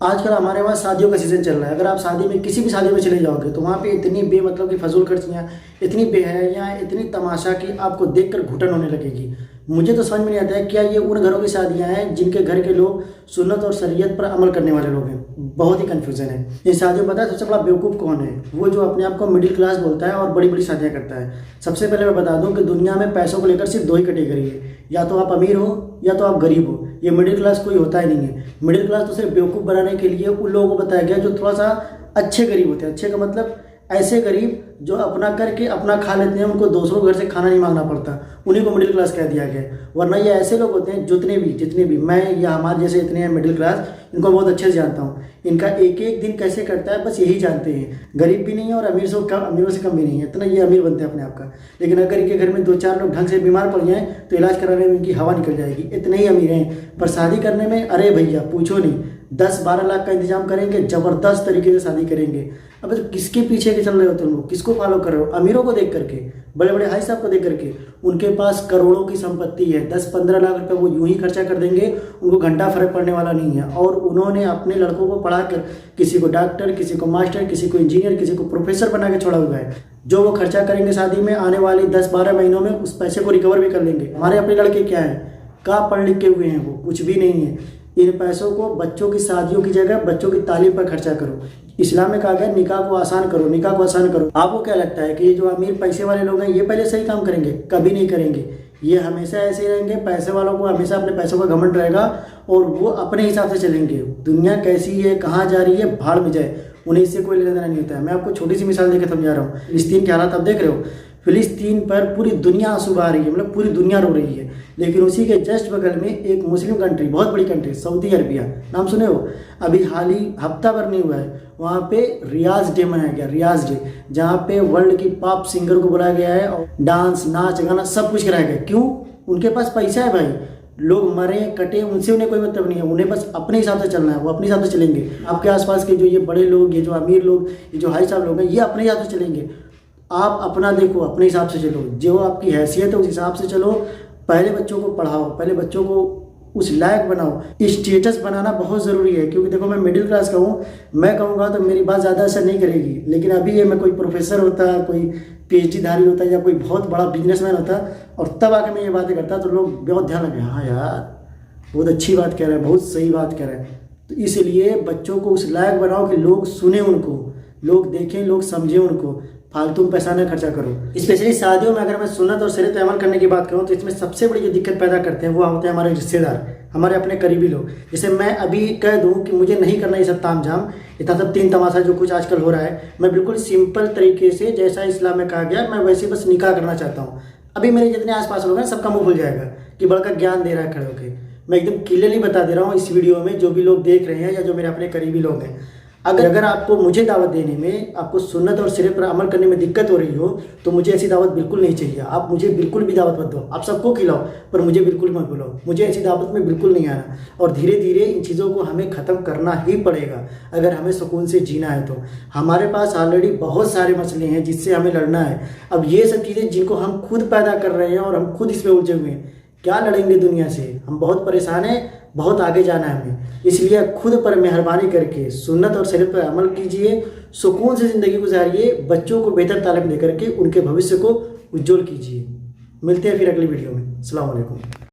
आजकल हमारे पास शादियों का सीज़न चल रहा है। अगर आप शादी में किसी भी शादी में चले जाओगे तो वहाँ पे इतनी बेमतलब की फजूल खर्चियाँ, इतनी बेहयाइयाँ, इतनी तमाशा कि आपको देखकर घुटन होने लगेगी। मुझे तो समझ में नहीं आता है क्या ये उन घरों की शादियाँ हैं जिनके घर के लोग सुन्नत और शरीयत पर अमल करने वाले लोग हैं। बहुत ही कन्फ्यूज़न है। इन शादियों में पता है सबसे बड़ा बेवकूफ़ कौन है? वो जो अपने आप को मिडिल क्लास बोलता है और बड़ी बड़ी शादियाँ करता है। सबसे पहले मैं बता दूँ कि दुनिया में पैसों को लेकर सिर्फ दो ही कैटेगरी है, या तो आप अमीर हो या तो आप गरीब हो। ये मिडिल क्लास कोई होता ही नहीं है। मिडिल क्लास तो सिर्फ बेवकूफ़ बनाने के लिए उन लोगों को बताया गया जो थोड़ा सा अच्छे गरीब होते हैं। अच्छे का मतलब ऐसे गरीब जो अपना करके अपना खा लेते हैं, उनको दूसरों के घर से खाना नहीं मांगना पड़ता, उन्हीं को मिडिल क्लास कह दिया गया। वरना ये ऐसे लोग होते हैं जितने भी मैं या हमारे जैसे इतने हैं मिडिल क्लास, इनको बहुत अच्छे से जानता हूँ। इनका एक एक दिन कैसे कटता है बस यही जानते हैं। गरीब भी नहीं है और अमीरों से कम भी नहीं है, इतना ये अमीर बनते हैं अपने आप का। लेकिन अगर इनके घर में दो चार लोग ढंग से बीमार पड़ जाएँ तो इलाज कराने में इनकी हवा निकल जाएगी, इतने ही अमीर हैं। पर शादी करने में अरे भैया पूछो नहीं, 10-12 लाख का इंतजाम करेंगे, ज़बरदस्त तरीके से शादी करेंगे। अब तो किसके पीछे के चल रहे हो तुम लोग? किसको फॉलो कर रहे हो? अमीरों को देख करके, बड़े बड़े भाई साहब को देख करके। उनके पास करोड़ों की संपत्ति है, 10-15 लाख रुपए वो यूं ही खर्चा कर देंगे, उनको घंटा फर्क पड़ने वाला नहीं है। और उन्होंने अपने लड़कों को पढ़ा कर किसी को डॉक्टर, किसी को मास्टर, किसी को इंजीनियर, किसी को प्रोफेसर बना के छोड़ा हुआ है। जो वो खर्चा करेंगे शादी में, आने वाली 10-12 महीनों में उस पैसे को रिकवर भी कर लेंगे। हमारे अपने लड़के क्या है, कहाँ पढ़ लिख के हुए हैं? वो कुछ भी नहीं है। इन पैसों को बच्चों की शादियों की जगह बच्चों की तालीम पर खर्चा करो। इस्लाम में कहा गया निकाह को आसान करो, निकाह को आसान करो। आपको क्या लगता है कि ये जो अमीर पैसे वाले लोग हैं ये पहले सही काम करेंगे? कभी नहीं करेंगे। ये हमेशा ऐसे ही रहेंगे। पैसे वालों को हमेशा अपने पैसों का घमंड रहेगा और वो अपने हिसाब से चलेंगे। दुनिया कैसी है, कहाँ जा रही है, भाड़ में जाए, उन्हें इससे कोई लेना देना नहीं होता है। मैं आपको छोटी सी मिसाल देकर समझा रहा हूँ। फिलिस्तीन के हालात आप देख रहे हो। फिलिस्तीन पर पूरी दुनिया आंसू बहा रही है, मतलब पूरी दुनिया रो रही है। लेकिन उसी के जस्ट बगल में एक मुस्लिम कंट्री, बहुत बड़ी कंट्री, सऊदी अरबिया, नाम सुने हो? अभी हाल ही हफ्ता भर नहीं हुआ है, वहाँ पे रियाज डे मनाया गया, रियाज डे, जहाँ पे वर्ल्ड की पॉप सिंगर को बुलाया गया है और डांस, नाच गाना सब कुछ कराया गया। क्यों? उनके पास पैसा है भाई। लोग मरे कटे उनसे उन्हें कोई मतलब नहीं है, उन्हें बस अपने हिसाब से चलना है, वो अपने हिसाब से चलेंगे। आपके आसपास के जो ये बड़े लोग, ये जो अमीर लोग, ये जो हाई साहब लोग हैं, ये अपने हिसाब से चलेंगे। आप अपना देखो, अपने हिसाब से चलो, जो आपकी हैसियत है उस हिसाब से चलो। पहले बच्चों को पढ़ाओ, पहले बच्चों को उस लायक बनाओ। स्टेटस बनाना बहुत ज़रूरी है, क्योंकि देखो मैं मिडिल क्लास का हूँ, मैं कहूँगा तो मेरी बात ज़्यादा असर नहीं करेगी। लेकिन अभी ये मैं कोई प्रोफेसर होता, कोई PhD धारी होता या कोई बहुत बड़ा बिजनेसमैन होता और तब आके मैं ये बातें करता तो लोग बहुत ध्यान रखें, हाँ यार बहुत अच्छी बात कह रहे हैं, बहुत सही बात कह रहे हैं। तो इसलिए बच्चों को उस लायक बनाओ कि लोग सुने उनको, लोग देखें, लोग समझें उनको। फालतू में पैसा न खर्चा करो। स्पेशली शादियों में अगर मैं सुन्नत और शरीयत पे अमल करने की बात करूँ तो इसमें सबसे बड़ी जो दिक्कत पैदा करते हैं वो होते हैं हमारे रिश्तेदार, हमारे अपने करीबी लोग। जैसे मैं अभी कह दूं कि मुझे नहीं करना ये सब तामझाम, इतना सब तीन तमाशा जो कुछ आजकल हो रहा है। मैं बिल्कुल सिंपल तरीके से, जैसा इस्लाम में कहा गया, मैं वैसे बस निकाह करना चाहता हूँ। अभी मेरे जितने आसपास लोग हैं सबका मुँह खुल जाएगा कि बड़का ज्ञान दे रहा है खड़े होकर। मैं एकदम क्लियरली बता दे रहा हूँ इस वीडियो में, जो भी लोग देख रहे हैं या जो मेरे अपने करीबी लोग हैं, अगर आपको मुझे दावत देने में, आपको सुन्नत और शरीयत पर अमल करने में दिक्कत हो रही हो तो मुझे ऐसी दावत बिल्कुल नहीं चाहिए। आप मुझे बिल्कुल भी दावत मत दो, आप सबको खिलाओ पर मुझे बिल्कुल मत बुलाओ। मुझे ऐसी दावत में बिल्कुल नहीं आना। और धीरे धीरे इन चीज़ों को हमें ख़त्म करना ही पड़ेगा अगर हमें सुकून से जीना है। तो हमारे पास ऑलरेडी बहुत सारे मसले हैं जिससे हमें लड़ना है। अब ये सब चीज़ें जिनको हम खुद पैदा कर रहे हैं और हम खुद इसमें उलझे हुए हैं, क्या लड़ेंगे दुनिया से? हम बहुत परेशान हैं, बहुत आगे जाना है हमें। इसलिए खुद पर मेहरबानी करके सुन्नत और शरीयत पर अमल कीजिए, सुकून से ज़िंदगी गुजारिए, बच्चों को बेहतर तालीम दे करके उनके भविष्य को उज्जवल कीजिए। मिलते हैं फिर अगली वीडियो में। अस्सलाम वालेकुम।